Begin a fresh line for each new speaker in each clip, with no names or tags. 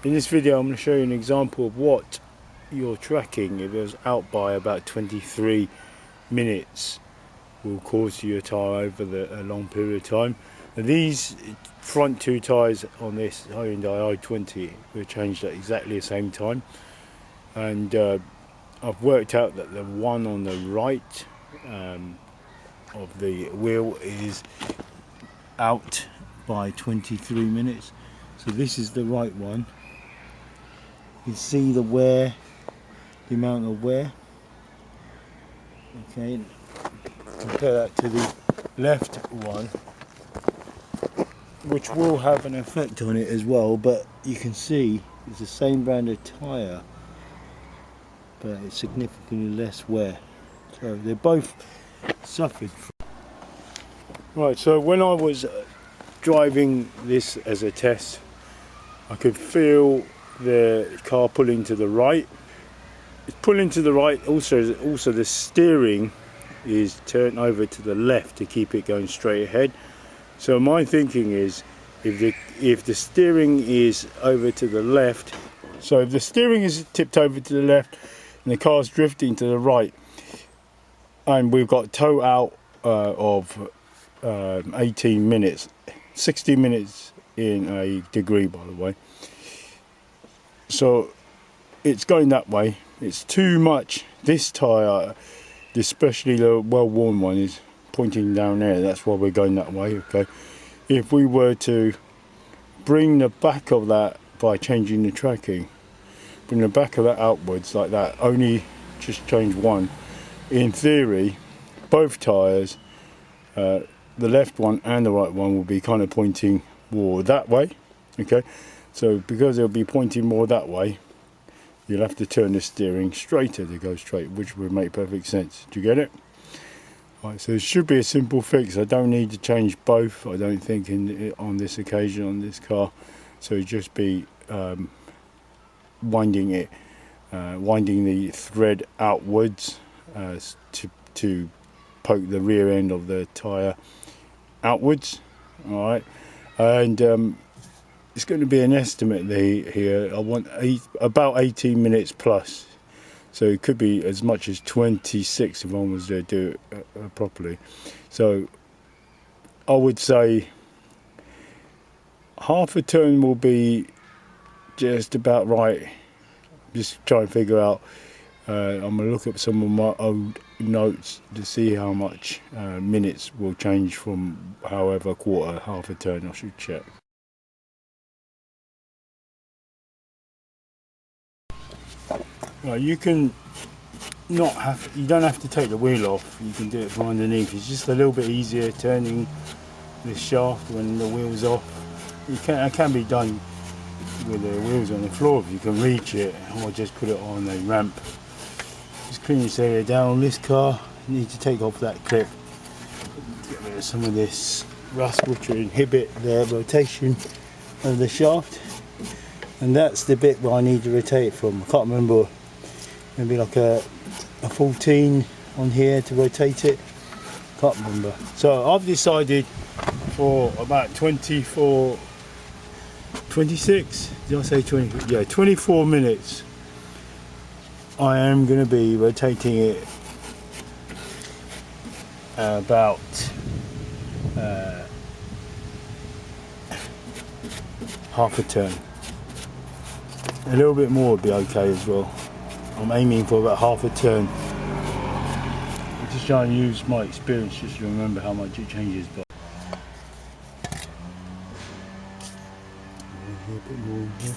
In this video I'm going to show you an example of what your tracking, if it was out by about 23 minutes, will cause to your tyre over a long period of time. And these front two tyres on this Hyundai i20 were changed at exactly the same time, and I've worked out that the one on the right of the wheel is out by 23 minutes. So this is the right one. You see the wear, the amount of wear. Okay, compare that to the left one, which will have an effect on it as well, but you can see it's the same brand of tyre, but it's significantly less wear. So they both suffered from. Right, so when I was driving this as a test, I could feel the car pulling to the right. It's pulling to the right. Also the steering is turned over to the left to keep it going straight ahead. So my thinking is, if the steering is over to the left, so if the steering is tipped over to the left and the car's drifting to the right, and we've got tow out of 18 minutes, 60 minutes in a degree, by the way. So it's going that way. It's too much. This tyre, especially the well-worn one, is pointing down there. That's why we're going that way. Okay. If we were to bring the back of that by changing the tracking, bring the back of that outwards like that, only just change one. In theory, both tyres, the left one and the right one, will be kind of pointing more that way. Okay. So because it'll be pointing more that way, you'll have to turn the steering straighter to go straight, which would make perfect sense. Do you get it? Right, so it should be a simple fix. I don't need to change both, I don't think, on this occasion, on this car. So it'd just be winding the thread outwards to poke the rear end of the tyre outwards. All right, and it's going to be an estimate here. I want about 18 minutes plus. So it could be as much as 26 if one was to do it properly. So I would say half a turn will be just about right. Just try and figure out. I'm going to look up some of my old notes to see how much minutes will change from however half a turn. I should check. Well, you don't have to take the wheel off. You can do it from underneath. It's just a little bit easier turning the shaft when the wheel's off. It can be done with the wheels on the floor if you can reach it, or just put it on a ramp. Just clean this area down on this car. You need to take off that clip, get rid of some of this rust which will inhibit the rotation of the shaft. And that's the bit where I need to rotate from. I can't remember, maybe like a 14 on here to rotate it. Can't remember. So I've decided for about 26, did I say 20? Yeah, 24 minutes. I am going to be rotating it about half a turn. A little bit more would be okay as well. I'm aiming for about half a turn. I'm just trying to use my experience just to remember how much it changes by. A bit more in here.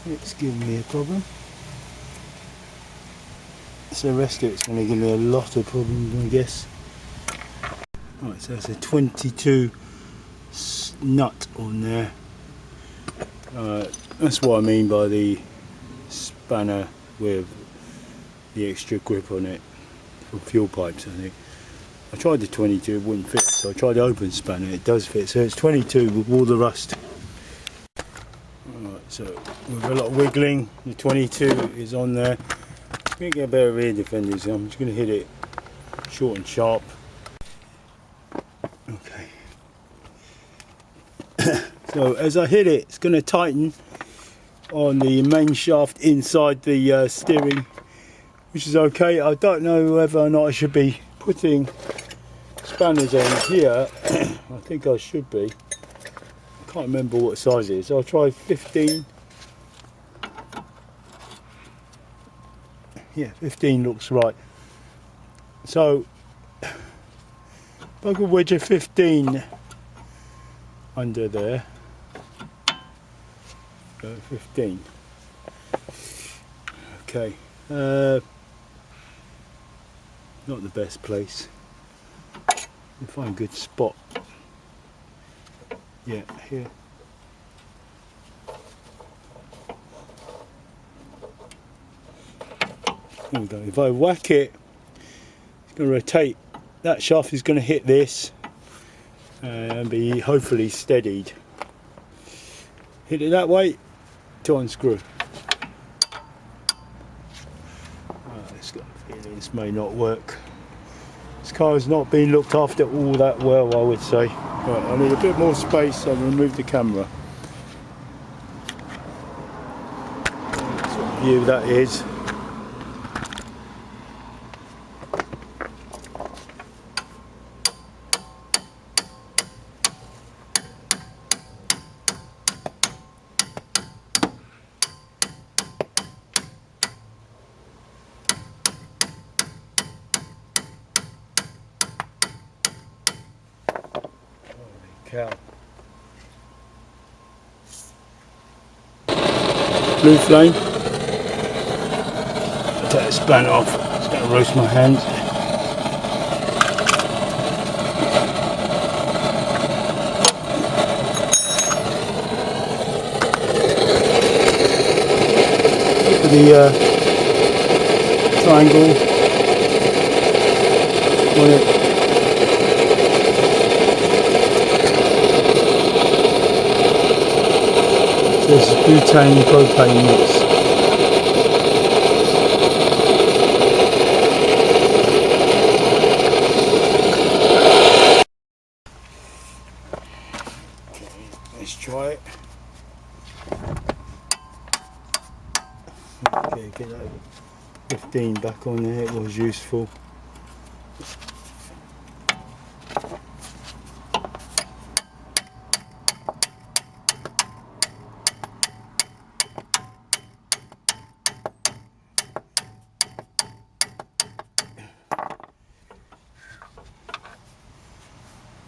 It's giving me a problem. So the rest of it's going to give me a lot of problems, I guess. Right, so that's a 22 nut on there. That's what I mean by the spanner with the extra grip on it for fuel pipes, I think. I tried the 22, it wouldn't fit, so I tried the open spanner, it does fit. So it's 22 with all the rust So with a lot of wiggling, the 22 is on there. I'm going to get a better rear defender, so I'm just going to hit it short and sharp. Okay. So as I hit it, it's going to tighten on the main shaft inside the steering, which is okay. I don't know whether or not I should be putting spanners on here. I think I should be. I can't remember what size it is. I'll try 15. Yeah, 15 looks right. So if I could wedge a 15 under there. 15. Okay. Not the best place. Find a good spot. Yeah, here. There we go. If I whack it, it's going to rotate. That shaft is going to hit this and be hopefully steadied. Hit it that way to unscrew. It's got a feeling this may not work. This car has not been looked after all that well, I would say. Right, I need a bit more space, so I'll remove the camera. That's what view that is. Cow. Blue flame. Take the span off. It's going to roast my hands. Look at the triangle on it. This is butane propane mix. Okay, let's try it. Okay, get that 15 back on there, it was useful.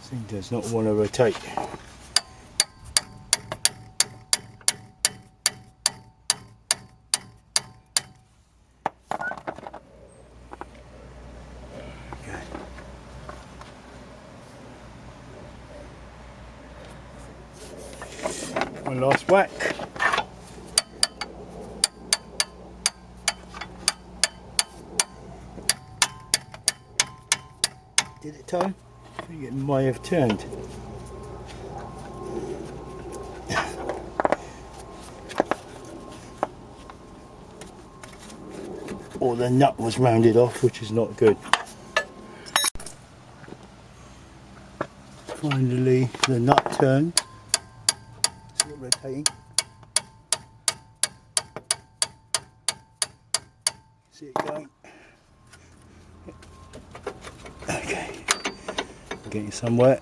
Thing does not want to rotate. Okay. One last whack. Did it turn? I think it might have turned. Or the nut was rounded off, which is not good. Finally, the nut turned. See it rotating? See it going? Okay. Getting somewhere.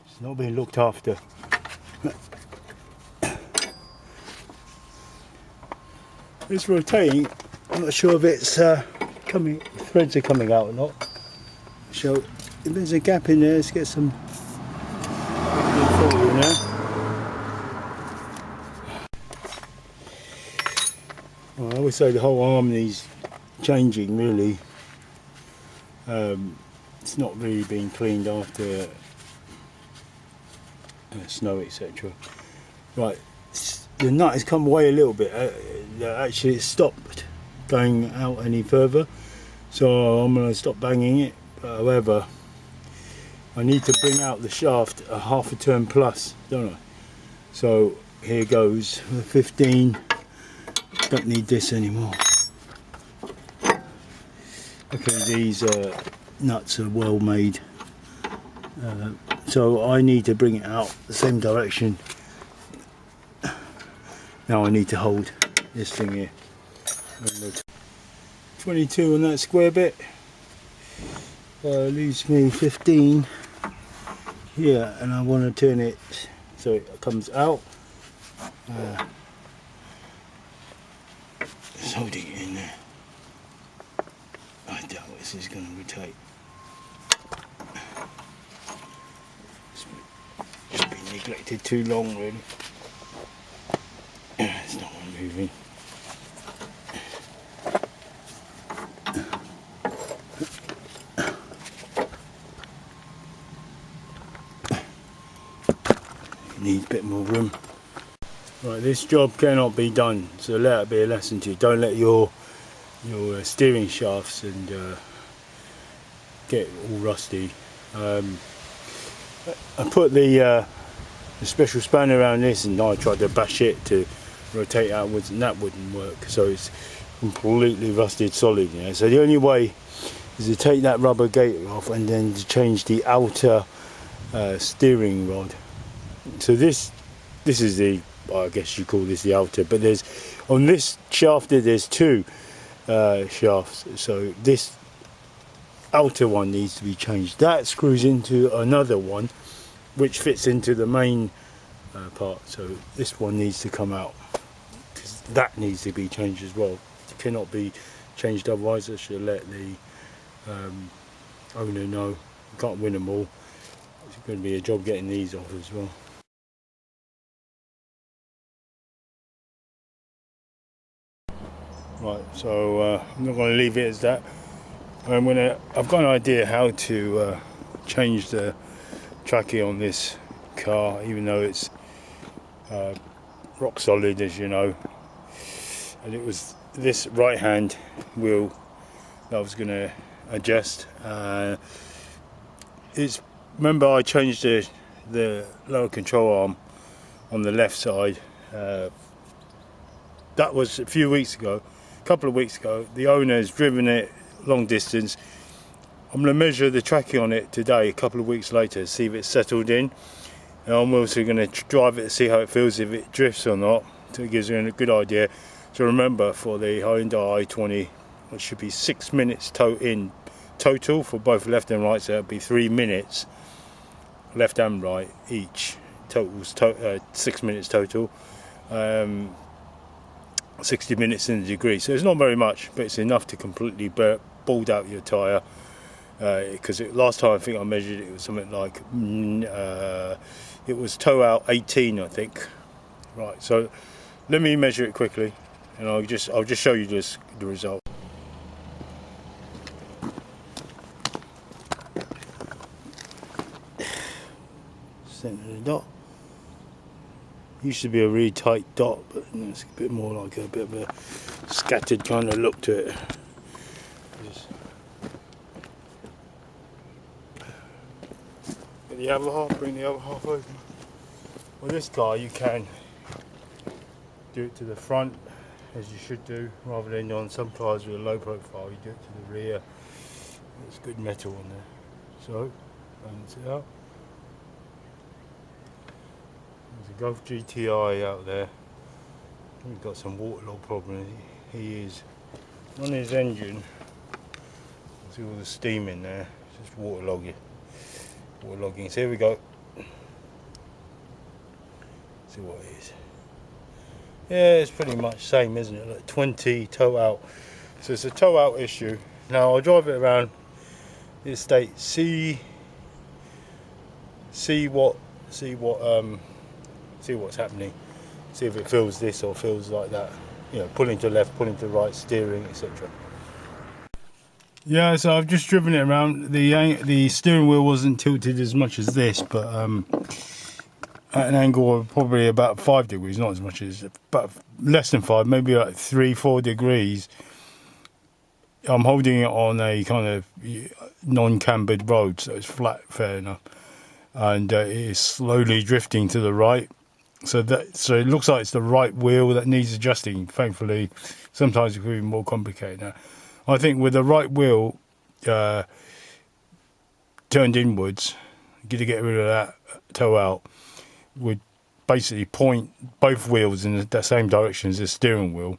It's not being looked after. It's rotating. I'm not sure if it's threads are coming out or not. So if there's a gap in there, let's get some in there. Well, I would say the whole arm needs changing really. It's not really been cleaned after snow, etc. Right, the nut has come away a little bit. Actually, it's stopped going out any further, so I'm going to stop banging it. However, I need to bring out the shaft a half a turn plus, don't I? So here goes, 15. Don't need this anymore. Okay, these nuts are well made, so I need to bring it out the same direction. Now I need to hold this thing here. 22 on that square bit leaves me 15 here, and I want to turn it so it comes out. Just holding it in there. I doubt this is going to rotate. It's been neglected too long, really. It's not moving. Needs a bit more room. Right, this job cannot be done, so let it be a lesson to you. Don't let your steering shafts and get all rusty. I put the special spanner around this, and I tried to bash it to rotate outwards, and that wouldn't work. So it's completely rusted solid. You know? So the only way is to take that rubber gate off and then to change the outer steering rod. So this is the, I guess you call this the outer, but there's on this shaft there's two shafts, so this outer one needs to be changed. That screws into another one which fits into the main part, so this one needs to come out because that needs to be changed as well. It cannot be changed otherwise. I should let the owner know. You can't win them all. It's going to be a job getting these off as well. Right, so I'm not going to leave it as that. I've got an idea how to change the trackie on this car, even though it's rock solid, as you know. And it was this right hand wheel that I was going to adjust. Remember I changed the lower control arm on the left side. That was a few weeks ago. A couple of weeks ago. The owner has driven it long distance. I'm going to measure the tracking on it today, a couple of weeks later, see if it's settled in. And I'm also going to drive it to see how it feels, if it drifts or not, so it gives you a good idea. So remember, for the Hyundai i20, it should be 6 minutes in total for both left and right, so it'll be 3 minutes left and right each. Totals 6 minutes total. 60 minutes in the degree, so it's not very much, but it's enough to completely bald out your tyre. Because last time I think I measured it was something like it was toe out 18, I think. Right, so let me measure it quickly, and I'll just show you the result. Centre of the dot. Used to be a really tight dot, but it's a bit more like a bit of a scattered kind of look to it. Get the other half, bring the other half over. Well, this car you can do it to the front, as you should do, rather than on some cars with a low profile, you do it to the rear. There's good metal on there. So, balance it out. There's a Golf GTI out there. He's got some waterlog problem. He is on his engine. See all the steam in there. It's just waterlogging. So here we go. See what it is. Yeah, it's pretty much same, isn't it? Like 20 toe out. So it's a toe out issue. Now I'll drive it around the estate, see what's happening, see if it feels this or feels like that. You know, pulling to the left, pulling to the right, steering, etc. Yeah, so I've just driven it around. The steering wheel wasn't tilted as much as this, but at an angle of probably about 5 degrees, not as much as, but less than 5, maybe like 3-4 degrees. I'm holding it on a kind of non-cambered road, so it's flat, fair enough, and it is slowly drifting to the right. So it looks like it's the right wheel that needs adjusting. Thankfully, sometimes it can be more complicated. Now, I think with the right wheel turned inwards, to get rid of that toe out, would basically point both wheels in the same direction as the steering wheel,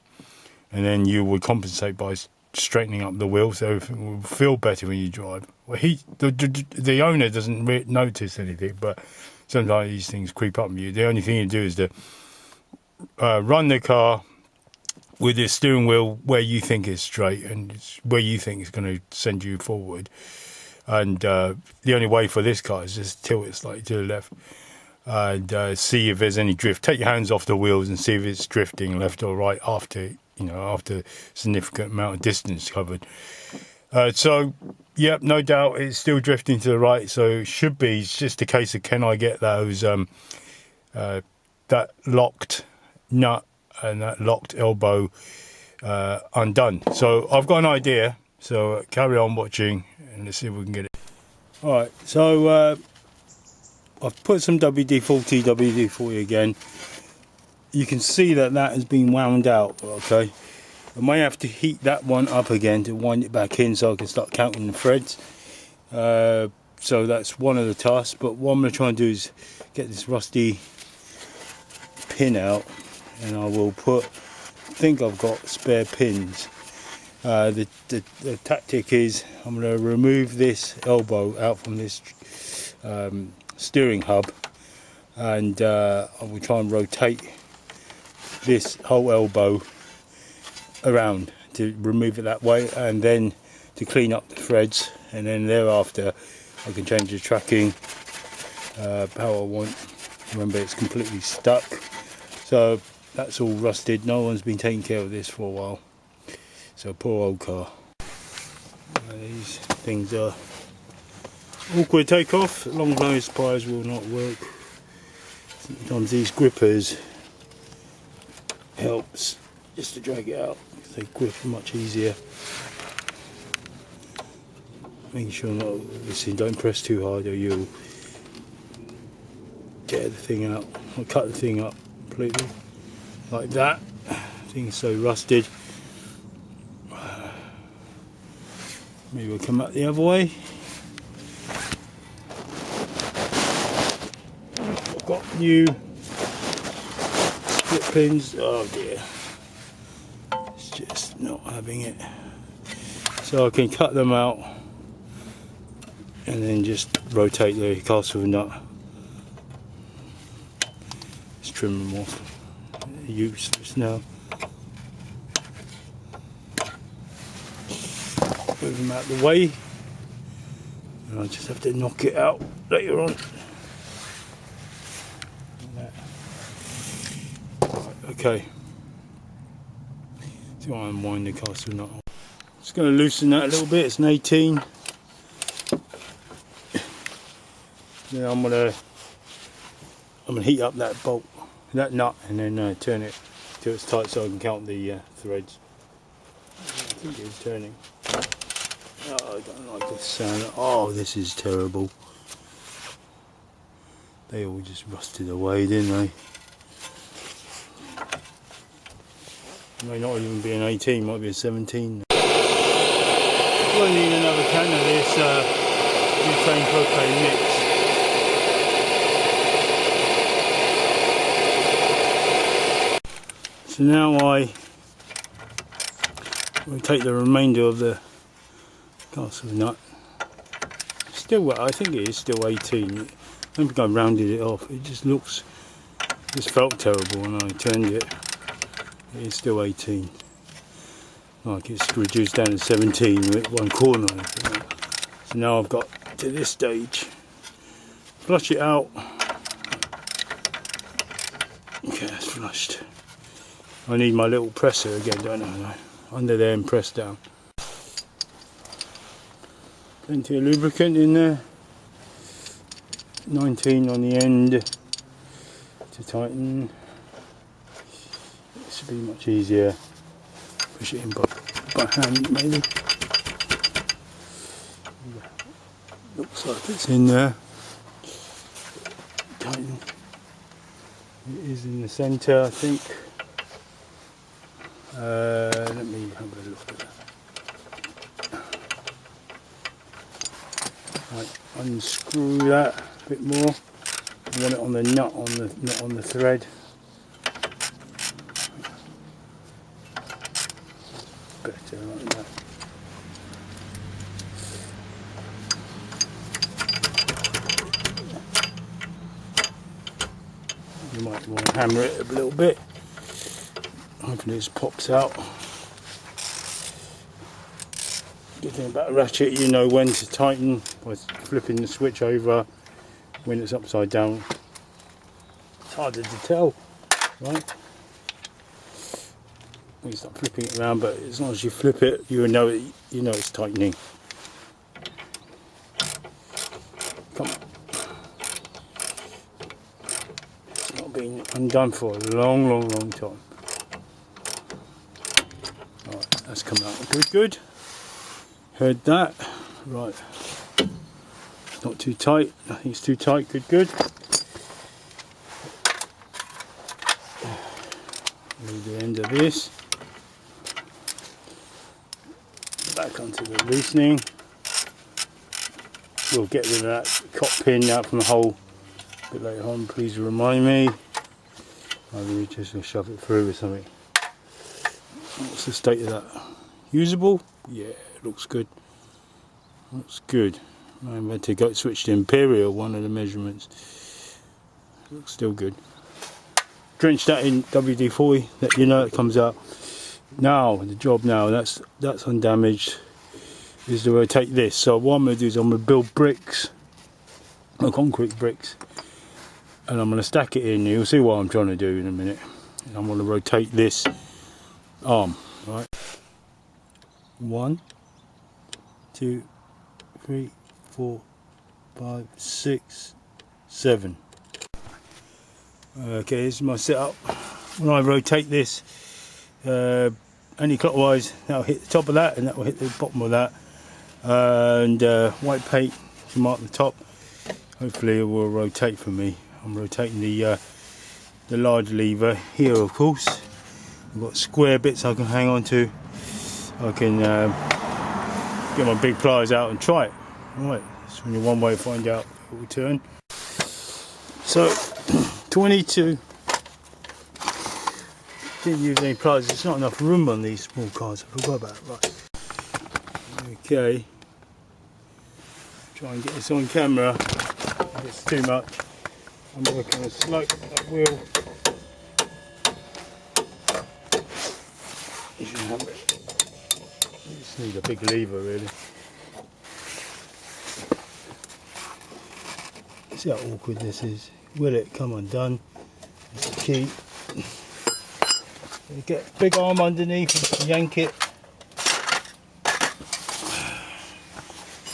and then you would compensate by straightening up the wheel, so it will feel better when you drive. Well, the owner doesn't notice anything, but sometimes these things creep up on you. The only thing you do is to run the car with the steering wheel where you think is straight and where you think it's going to send you forward. And the only way for this car is just tilt it slightly to the left and see if there's any drift. Take your hands off the wheels and see if it's drifting left or right after significant amount of distance covered. So, yep, no doubt it's still drifting to the right. So it should be. It's just a case of, can I get those that locked nut and that locked elbow undone. So I've got an idea, so carry on watching and let's see if we can get it. Alright, so I've put some WD-40 again. You can see that has been wound out, okay. I may have to heat that one up again to wind it back in so I can start counting the threads. So that's one of the tasks, but what I'm going to try and do is get this rusty pin out, and I will I think I've got spare pins. The tactic is I'm going to remove this elbow out from this steering hub, and I will try and rotate this whole elbow around to remove it that way, and then to clean up the threads, and then thereafter I can change the tracking how I want. Remember, it's completely stuck, so that's all rusted. No one's been taking care of this for a while, so poor old car. These things are awkward to take off. Long nose pliers will not work. Sometimes these grippers helps just to drag it out, because they grip much easier. Making sure don't press too hard or you'll get the thing out, or cut the thing up completely like that. The thing's so rusted. Maybe we'll come out the other way. I've got new split pins. Oh dear, it's just not having it. So I can cut them out and then just rotate the castle nut. Let's trim them off. They're useless now. Move them out of the way, and I'll just have to knock it out later on. Right, okay. So I unwind the castle nut. Just going to loosen that a little bit. It's an 18. Then I'm gonna heat up that bolt, that nut, and then turn it till it's tight so I can count the threads. I think it's turning. Oh, I don't like this sound. Oh, this is terrible. They all just rusted away, didn't they? It may not even be an 18, might be a 17. We'll need another can of this butane propane mix. So now I will take the remainder of the castle nut. Still, I think it is still 18. I don't think I rounded it off. It just felt terrible when I turned it.
It is still 18. Like it's reduced down to 17 with one corner. So now I've got to this stage. Flush it out. Okay, that's flushed. I need my little presser again, don't I? Under there and press down. Plenty of lubricant in there. 19 on the end to tighten. This would be much easier. Push it in by hand maybe. Looks like it's in there. Tighten. It is in the centre, I think. Let me have a look at that. Right, unscrew that a bit more. I want it on the nut, not on the thread. Better like that. You might want to hammer it a little bit. Hopefully this pops out. Good thing about a ratchet, you know when to tighten by flipping the switch over when it's upside down. It's harder to tell, right? When you start flipping it around, but as long as you flip it, you know it's tightening. Come on. It's not been undone for a long time. Alright, that's come out good. Heard that. Right. It's not too tight. I think it's too tight. Good. Leave the end of this. Back onto the loosening. We'll get rid of that cop pin out from the hole a bit later on. Please remind me. Maybe just gonna shove it through or something. What's the state of that? Usable? Yeah, it looks good. Looks good. I'm going to go switch to Imperial, one of the measurements. Looks still good. Drench that in WD-40, that you know it comes out. Now, the job now, that's undamaged, is to rotate this. So what I'm going to do is I'm going to build bricks, concrete bricks, and I'm going to stack it in. You'll see what I'm trying to do in a minute. And I'm going to rotate this arm, right? 1, 2, 3, 4, 5, 6, 7. Okay, this is my setup. When I rotate this anti-clockwise, that'll hit the top of that and that will hit the bottom of that. And white paint to mark the top. Hopefully it will rotate for me. I'm rotating the large lever here, of course. I've got square bits I can hang on to. I can get my big pliers out and try it. Right, it's only one way to find out if it will turn. So, 22. Didn't use any pliers, there's not enough room on these small cars, I forgot about it. Right. Okay. Try and get this on camera. If it's too much, I'm working to slope that wheel. You should have it. You just need a big lever really. See how awkward this is. Will it come undone? That's the key. You get a big arm underneath and yank it.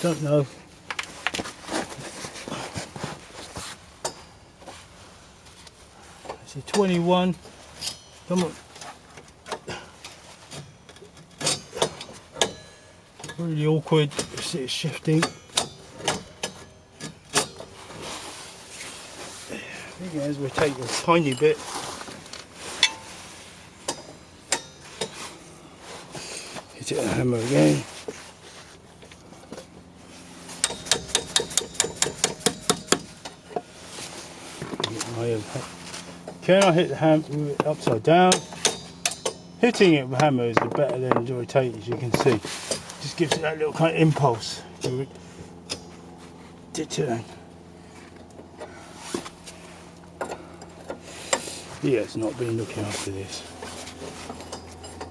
Don't know. It's a 21. Come on. Really awkward. See it shifting. I think as we take a tiny bit. Hit it with a hammer again. Can I hit the hammer upside down? Hitting it with a hammer is better than rotating, as you can see. Just gives it that little kind of impulse to turn. Yeah, it's not been looking after this.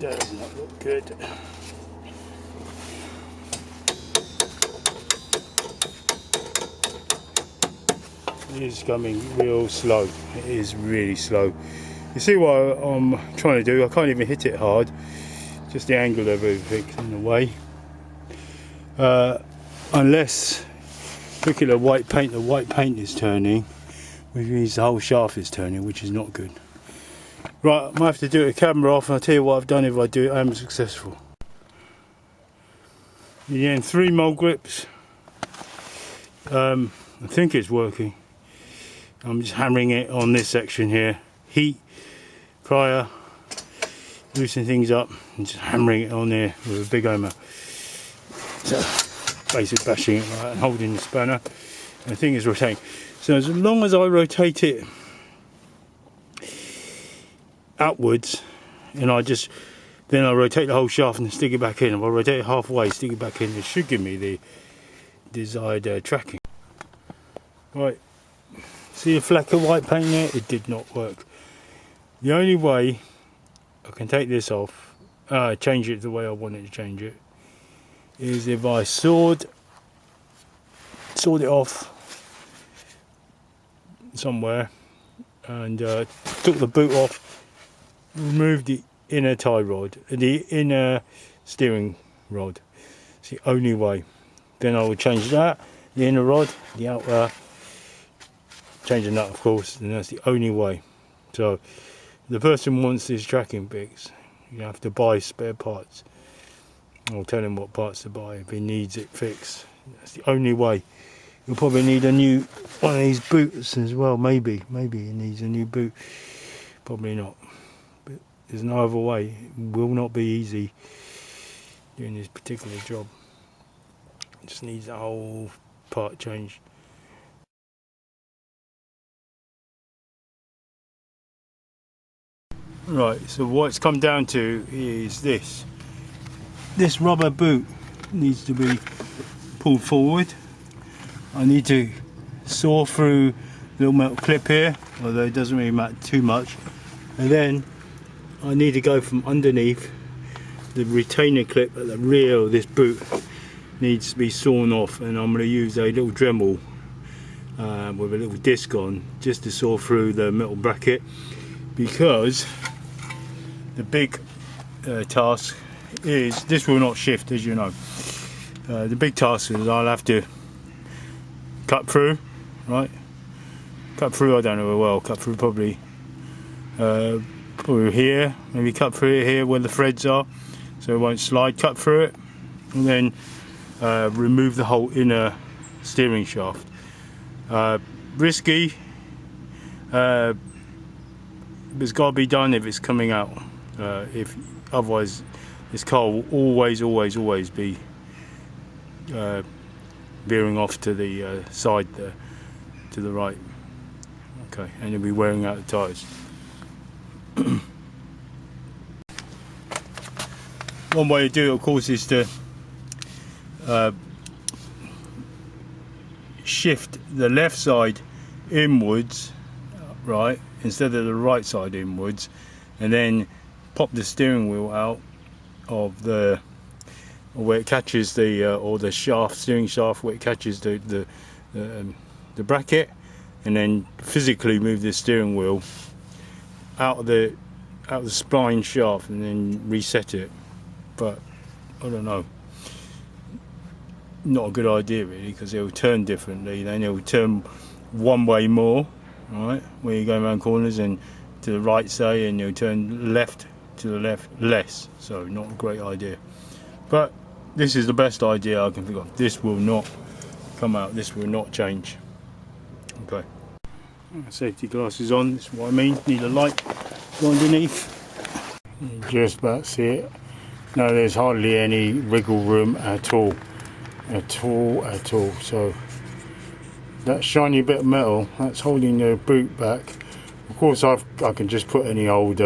does not look good. It is coming real slow. It is really slow. You see what I'm trying to do? I can't even hit it hard. Just the angle of everything in the way. Unless, look at the white paint is turning, which means the whole shaft is turning, which is not good. Right, I might have to do the camera off, and I'll tell you what I've done if I do it. I am successful. Again, 3 mole grips. I think it's working. I'm just hammering it on this section here. Heat, prior, loosen things up, and just hammering it on there with a big hammer. So basically bashing it like that and holding the spanner, and the thing is rotating. So as long as I rotate it outwards, and then I rotate the whole shaft and stick it back in. If I rotate it halfway, stick it back in, it should give me the desired tracking. Right, see a fleck of white paint there? It did not work. The only way I can take this off, change it the way I wanted to change it, is if I sawed it off somewhere and took the boot off, removed the inner tie rod, the inner steering rod. It's the only way. Then I would change that, the inner rod, the outer, change the nut of course, and that's the only way. So the person wants this tracking fix, you have to buy spare parts. I'll tell him what parts to buy if he needs it fixed. That's the only way. You'll probably need a new one of these boots as well. Maybe he needs a new boot. Probably not. But there's no other way. It will not be easy doing this particular job. It just needs the whole part changed. Right, so what it's come down to is this. This rubber boot needs to be pulled forward. I need to saw through the little metal clip here, although it doesn't really matter too much. And then I need to go from underneath. The retainer clip at the rear of this boot needs to be sawn off, and I'm going to use a little Dremel with a little disc on just to saw through the metal bracket, because the big task is, this will not shift as you know. The big task is I'll have to cut through, right? Cut through, I don't know where, cut through probably here, maybe cut through it here where the threads are so it won't slide, cut through it, and then remove the whole inner steering shaft. Risky, but it's got to be done if it's coming out. If otherwise this car will always be veering off to the side there, to the right. Okay, and you'll be wearing out the tyres. One way to do it, of course, is to shift the left side inwards, right, instead of the right side inwards, and then pop the steering wheel out of the, where it catches the or the shaft, steering shaft, where it catches the bracket, and then physically move the steering wheel out of the spline shaft and then reset it. But I don't know, not a good idea really, because it will turn differently. Then it will turn one way more, right, where you're going around corners, and to the right say, and you'll turn left to the left less. So not a great idea, but this is the best idea I can think of. This will not come out, this will not change. Okay, safety glasses on, that's what I mean. Need a light go underneath. You just about see it. No, there's hardly any wriggle room at all. So that shiny bit of metal that's holding the boot back, of course I can just put any old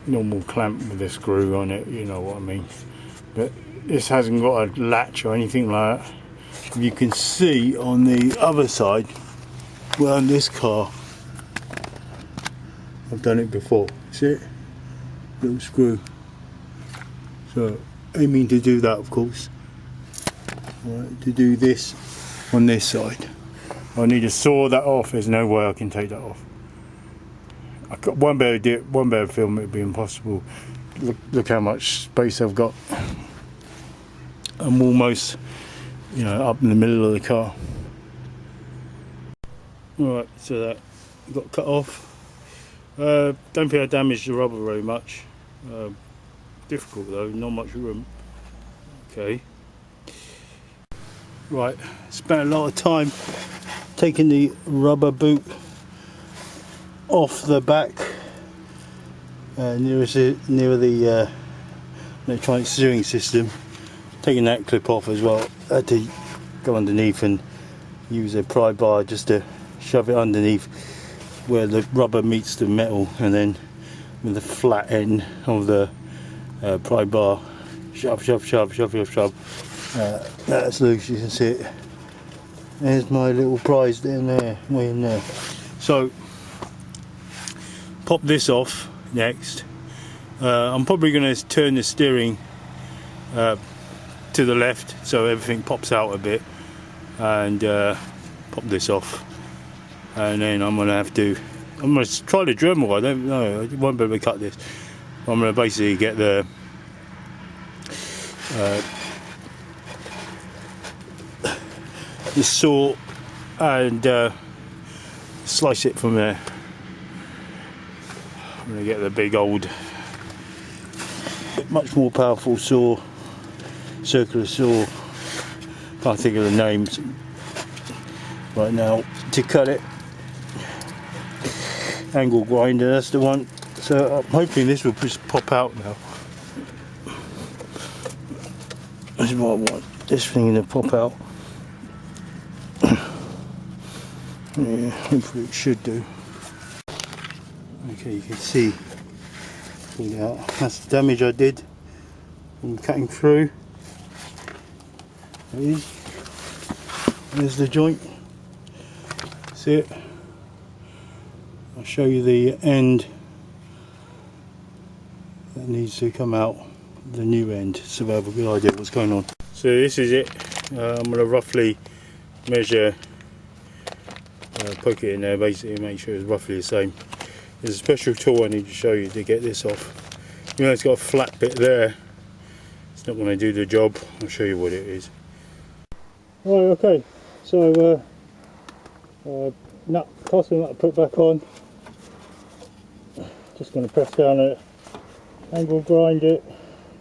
normal clamp with a screw on it, you know what I mean, but this hasn't got a latch or anything like that. You can see on the other side, well, on this car I've done it before, see it? little screw. So aiming to do that, of course. Right, to do this on this side, I need to saw that off. There's no way I can take that off. Won't be able to do it, won't be able to film it, it'd be impossible. Look how much space I've got. I'm almost, you know, up in the middle of the car. Alright, so that got cut off. Don't think I damaged the rubber very much. Difficult though, not much room. Okay. Right, spent a lot of time taking the rubber boot off the back near the electronic steering system. Taking that clip off as well. I had to go underneath and use a pry bar just to shove it underneath where the rubber meets the metal, and then with the flat end of the pry bar, shove. That's loose, you can see it. There's my little prize down there, way in there. So, pop this off next. I'm probably going to turn the steering to the left so everything pops out a bit, and pop this off. And then I'm going to try the Dremel. I don't know, I won't be able to cut this. I'm going to basically get the saw and slice it from there. I'm going to get the big old, much more powerful saw, circular saw, can't think of the names right now, to cut it. Angle grinder, that's the one. So I'm hoping this will just pop out now. This is what I want, this thing to pop out. Yeah, hopefully it should do. Okay, you can see, that's the damage I did from cutting through. There it is. There's the joint. See it? I'll show you the end that needs to come out, the new end, so we have a good idea what's going on. So this is it. I'm going to roughly measure, poke it in there basically, make sure it's roughly the same. There's a special tool I need to show you to get this off. You know, it's got a flat bit there, it's not going to do the job. I'll show you what it is. Right, okay, so costing nut to put back on. Just going to press down it, angle grind it,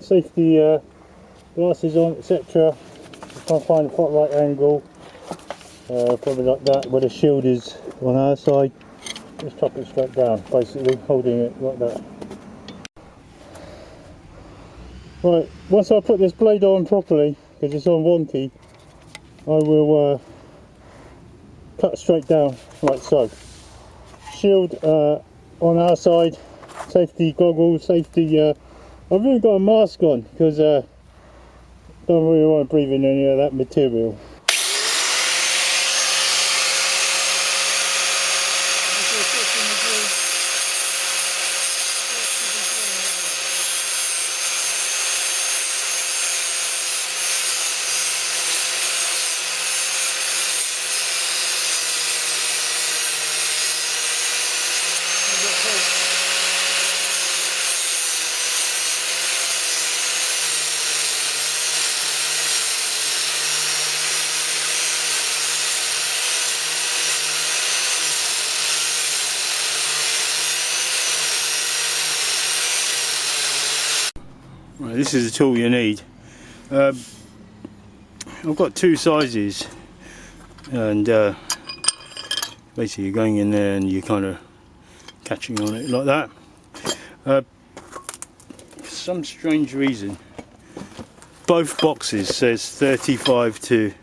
safety glasses on, etc. Try and find the right angle, probably like that, where the shield is on our side. Just chop it straight down, basically holding it like that. Right, once I put this blade on properly, because it's on wonky, I will cut straight down like so. Shield on our side, safety goggles, safety. I've really got a mask on because don't really want to breathe in any of that material. Right, this is the tool you need. I've got two sizes, and basically you're going in there and you're kind of catching on it like that. For some strange reason, both boxes says 35 to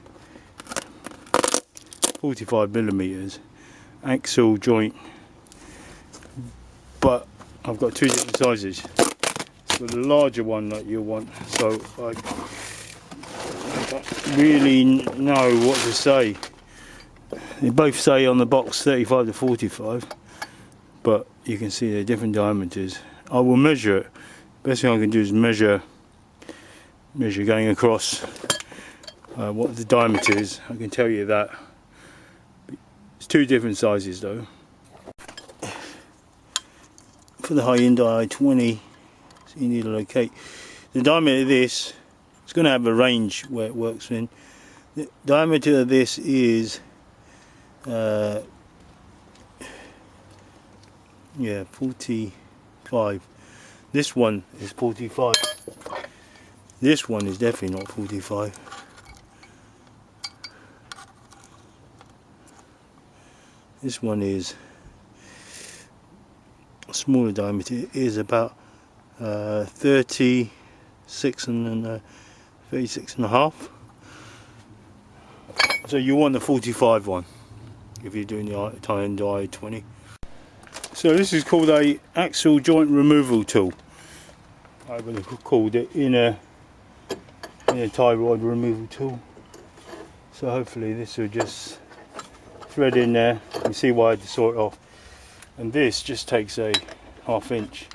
45 millimeters axle joint, but I've got two different sizes. The larger one that you'll want, so I don't really know what to say. They both say on the box 35 to 45, but you can see they're different diameters, I will measure it. Best thing I can do is measure going across what the diameter is. I can tell you that. It's two different sizes though. For the Hyundai i20, so you need to locate the diameter of this. It's going to have a range where it works in. The diameter of this is yeah, 45. This one is 45. This one is definitely not 45. This one is a smaller diameter. It is about 36 and 36 and a half. So you want the 45 one if you're doing the Hyundai i20. So this is called a axle joint removal tool. I would have called it inner tie rod removal tool. So hopefully this will just thread in there. You see why I had to saw it off. And this just takes a ½ inch.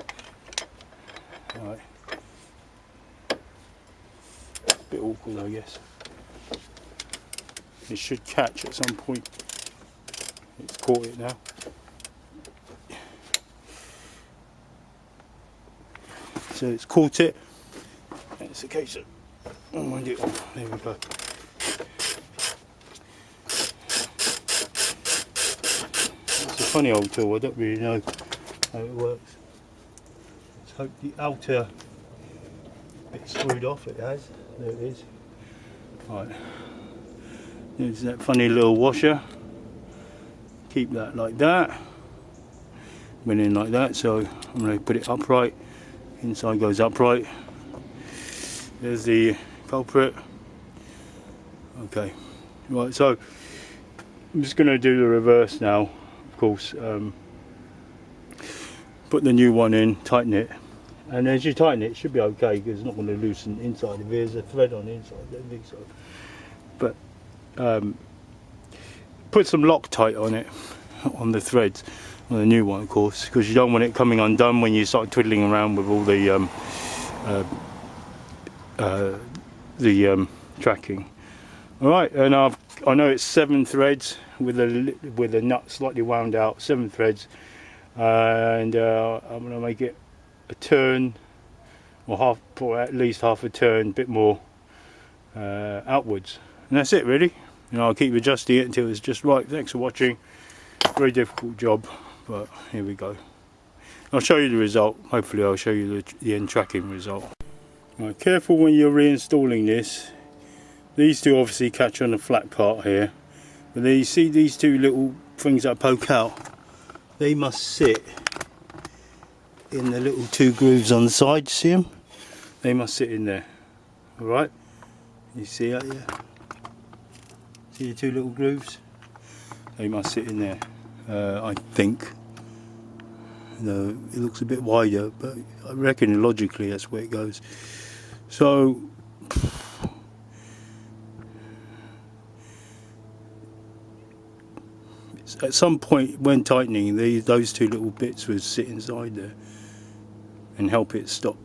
Right. Bit awkward, I guess. It should catch at some point. It's caught it now. So it's caught it. It's a case of wind it off. There we go. It's a funny old tool. I don't really know how it works. Let's hope the outer bit's screwed off. It has. There it is. Right. There's that funny little washer. Keep that like that. Went in like that. So I'm going to put it upright. Inside goes upright. There's the culprit. Okay, right, so I'm just going to do the reverse now, of course. Put the new one in, tighten it, and as you tighten it, it should be okay because it's not going to loosen inside. If there's a thread on the inside, I don't think so. But put some Loctite on it, on the threads. On the new one, of course, because you don't want it coming undone when you start twiddling around with all the tracking. All right, and I know it's 7 threads with a nut slightly wound out, 7 threads, and I'm going to make it a turn, or at least half a turn, bit more outwards, and that's it really. I'll keep adjusting it until it's just right. Thanks for watching. Very difficult job. But here we go. I'll show you the result. Hopefully I'll show you the end tracking result. Right, careful when you're reinstalling this. These two obviously catch on the flat part here. But then you see these two little things that poke out. They must sit in the little 2 grooves on the side. See them? They must sit in there. Alright? You see that? Yeah. See the 2 little grooves? They must sit in there. I think. No, it looks a bit wider, but I reckon logically that's where it goes. So at some point when tightening, those 2 little bits would sit inside there and help it stop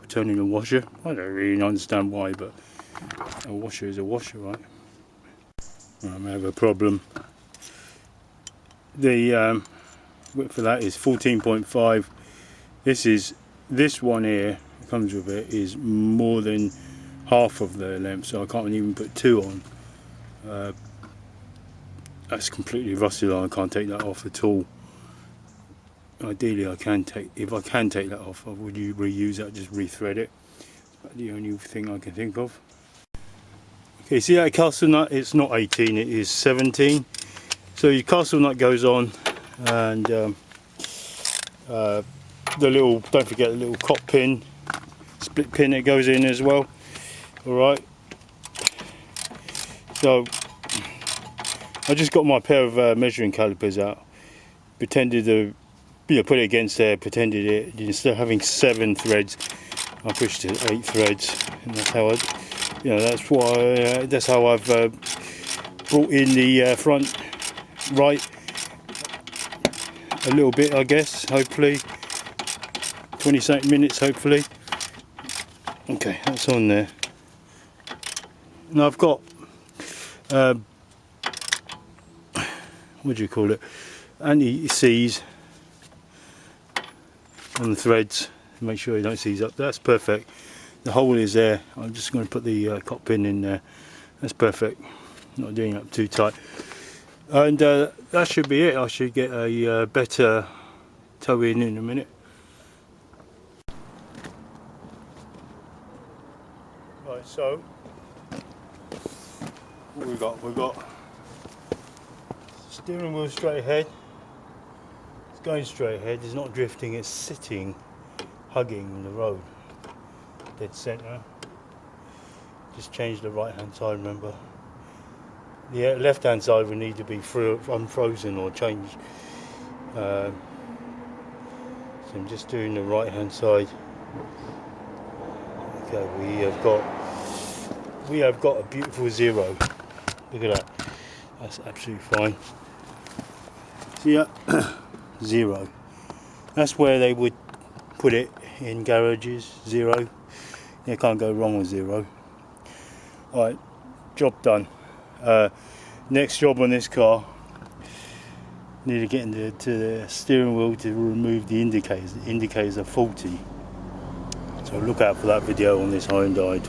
turning a washer. I don't really understand why, but a washer is a washer, right? I may have a problem. The width for that is 14.5. This one here comes with it is more than half of the length, so I can't even put 2 on. That's completely rusted on. I can't take that off at all. Ideally, if I can take that off, I would reuse that, just rethread it. That's the only thing I can think of. Okay, see that castle nut? It's not 18, it is 17. So your castle nut goes on, and don't forget the little cop pin, split pin that goes in as well. Alright, so I just got my pair of measuring calipers out, pretended to put it against there, pretended it, instead of having 7 threads I pushed it 8 threads, and that's how that's how I've brought in the front right a little bit, I guess, hopefully. 20 minutes hopefully. Okay, that's on there. Now I've got what do you call it, anti-seize on the threads, make sure you don't seize up. That's perfect. The hole is there. I'm just going to put the cock pin in there. That's perfect, not doing it up too tight. And that should be it. I should get a better toe in a minute. Right, so what we've got steering wheel straight ahead. It's going straight ahead. It's not drifting. It's sitting, hugging the road, dead centre. Just change the right hand side. Remember, the left hand side will need to be unfrozen or changed. So I'm just doing the right hand side. Okay, we have got a beautiful 0. Look at that. That's absolutely fine. See that? 0. That's where they would put it in garages. 0. You can't go wrong with 0. Alright, job done. Next job on this car, need to get into the steering wheel to remove the indicators. The indicators are faulty, so look out for that video on this Hyundai